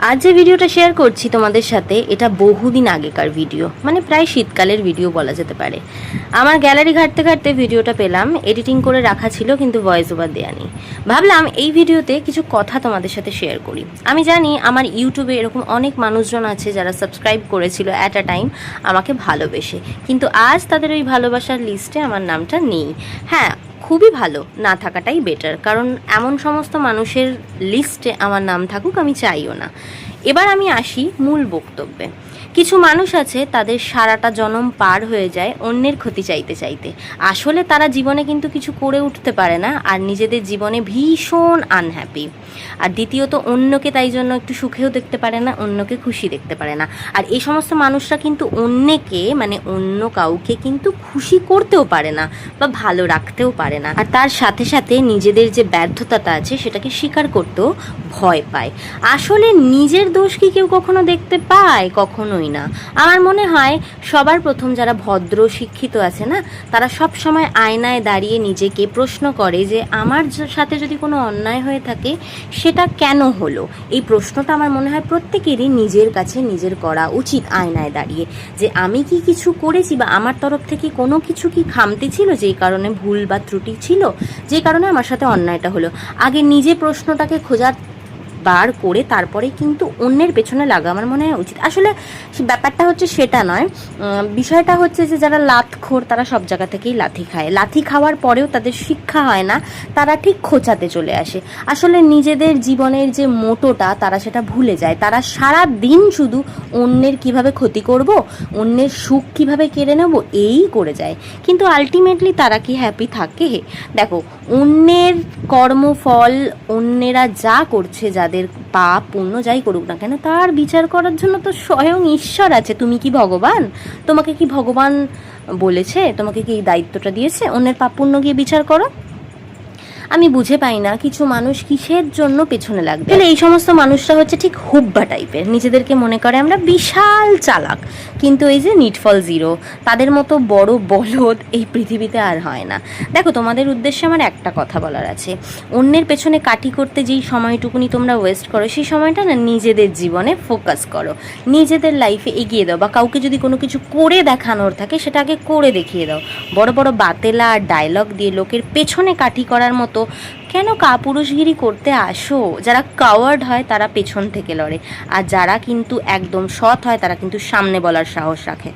আজ যে ভিডিওটা শেয়ার করছি তোমাদের সাথে, এটা বহুদিন আগেকার ভিডিও, মানে প্রায় শীতকালের ভিডিও বলা যেতে পারে। আমার গ্যালারি ঘাঁটতে ঘাঁটতে ভিডিওটা পেলাম, এডিটিং করে রাখা ছিল কিন্তু ভয়েস ওভার দেওয়া নেই। ভাবলাম এই ভিডিওতে কিছু কথা তোমাদের সাথে শেয়ার করি। আমি জানি আমার ইউটিউবে এরকম অনেক মানুষজন আছে যারা সাবস্ক্রাইব করেছিল অ্যাট আ টাইম আমাকে ভালোবেসে, কিন্তু আজ তাদের ওই ভালোবাসার লিস্টে আমার নামটা নেই। হ্যাঁ, খুবই ভালো, না থাকাটাই বেটার, কারণ এমন সমস্ত মানুষের লিস্টে আমার নাম থাকুক আমি চাইও না। এবার আমি আসি মূল বক্তব্যে। কিছু মানুষ আছে তাদের সারাটা জনম পার হয়ে যায় অন্যের ক্ষতি চাইতে চাইতে। আসলে তারা জীবনে কিন্তু কিছু করে উঠতে পারে না, আর নিজেদের জীবনে ভীষণ আনহ্যাপি। আর দ্বিতীয়ত অন্যকে তাই জন্য একটু সুখেও দেখতে পারে না, অন্যকে খুশি দেখতে পারে না। আর এই সমস্ত মানুষরা কিন্তু অন্যকে, মানে অন্য কাউকে কিন্তু খুশি করতেও পারে না বা ভালো রাখতেও পারে না। আর তার সাথে সাথে নিজেদের যে ব্যর্থতাটা আছে সেটাকে স্বীকার করতেও ভয় পায়। আসলে নিজের দোষ কি কেউ কখনো দেখতে পায়? কখনোই না। আমার মনে হয় সবার প্রথম যারা ভদ্র শিক্ষিত আছে না, তারা সব সময় আয়নায় দাঁড়িয়ে নিজেকে প্রশ্ন করে যে আমার সাথে যদি কোনো অন্যায় হয়ে থাকে সেটা কেন হলো। এই প্রশ্নটা আমার মনে হয় প্রত্যেকেরই নিজের কাছে নিজের করা উচিত, আয়নায় দাঁড়িয়ে, যে আমি কি কিছু করেছি বা আমার তরফ থেকে কোনো কিছু কি খামতি ছিল যেই কারণে ভুল বা ত্রুটি ছিল, যে কারণে আমার সাথে অন্যায়টা হলো। আগে নিজে প্রশ্নটাকে খোঁজার বার করে তারপরে কিন্তু অন্যের পেছনে লাগা আমার মনে হয় উচিত। আসলে ব্যাপারটা হচ্ছে সেটা নয়, বিষয়টা হচ্ছে যে যারা লাতখোর তারা সব জায়গা থেকেই লাথি খায়। লাথি খাওয়ার পরেও তাদের শিক্ষা হয় না, তারা ঠিক খোঁচাতে চলে আসে। আসলে নিজেদের জীবনের যে মোটোটা তারা সেটা ভুলে যায়। তারা সারা দিন শুধু অন্যের কিভাবে ক্ষতি করব, অন্যের সুখ কিভাবে কেড়ে নেব, এই করে যায়। কিন্তু আলটিমেটলি তারা কি হ্যাপি থাকে? দেখো, অন্যের কর্মফল, অন্যেরা যা করছে, যাদের পাপ পুণ্য যাই করুক না কেন, তার বিচার করার জন্য তো স্বয়ং ঈশ্বর আছে। তুমি কি ভগবান? তোমাকে কি ভগবান বলেছে, তোমাকে কি এই দায়িত্বটা দিয়েছে অন্যের পাপ পুণ্য গিয়ে বিচার করো? আমি বুঝে পাই না কিছু মানুষ কিসের জন্য পেছনে লাগবে। এই সমস্ত মানুষরা হচ্ছে ঠিক হুব্বা টাইপের, নিজেদেরকে মনে করে আমরা বিশাল চালাক, কিন্তু এই যে নিটফল জিরো, তাদের মতো বড় বলদ এই পৃথিবীতে আর হয় না। দেখো, তোমাদের উদ্দেশ্যে আমার একটা কথা বলার আছে। অন্যের পেছনে কাটি করতে যেই সময়টুকুনি তোমরা ওয়েস্ট করো, সেই সময়টা না নিজেদের জীবনে ফোকাস করো, নিজেদের লাইফে এগিয়ে দাও। বা কাউকে যদি কোনো কিছু করে দেখানোর থাকে সেটা আগে করে দেখিয়ে দাও। বড় বড় বাতেলা আর ডায়লগ দিয়ে লোকের পেছনে কাটি করার মতো কেন কাপুরুষগিরি করতে আসো? যারা কাওয়ার্ড হয় তারা পেছন থেকে লড়ে, আর যারা কিন্তু একদম সৎ হয় তারা কিন্তু সামনে বলার সাহস রাখে।